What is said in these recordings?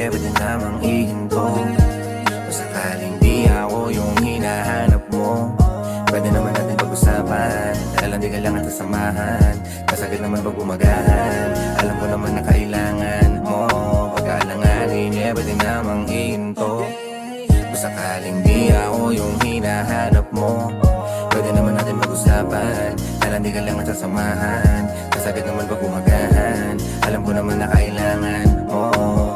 pwede namang ihinto. Kung sakaling di ako yung hinahanap mo, pwede naman natin pag-usapan. Dahil hindi kailangan sasamahan, kasagad naman pag umagahan. Alam ko naman na kailangan mo, pag-aalanganin, pwede namang ihinto. Kung sakaling di ako yung hinahanap mo, pwede naman natin mag-usapan. Dahil hindi kailangan sasamahan, kasagad naman pag umagahan. Alam ko naman na kailangan mo.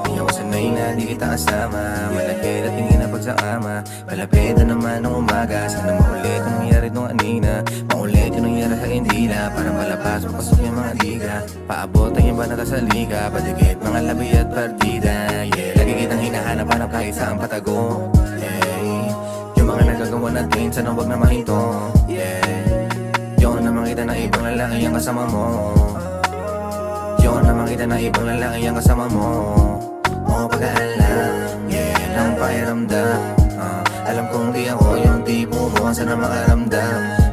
Di ako sanay na di kita kasama, malapit at tingin na pagsakama. Malapit na naman ng umaga, sana maulit ang nangyari nung anina. Maulit yung nangyari sa indila, para malapas papasok yung mga liga. Paabot ang yung banata sa liga, padigit mga labi at partida. Yeah, lagi kitang hinahanap-hanap kahit saan patago. Yeah, yung mga nagagawa natin, sana wag na mahinto. Yeah, yun naman kita na ibang lalaki ang kasama mo. Yun naman kita na ibang lalaki ang kasama mo. O pag-aalam, yeah, lang pakiramdam. Alam kong di ako yung tipo mo, sana makaramdam.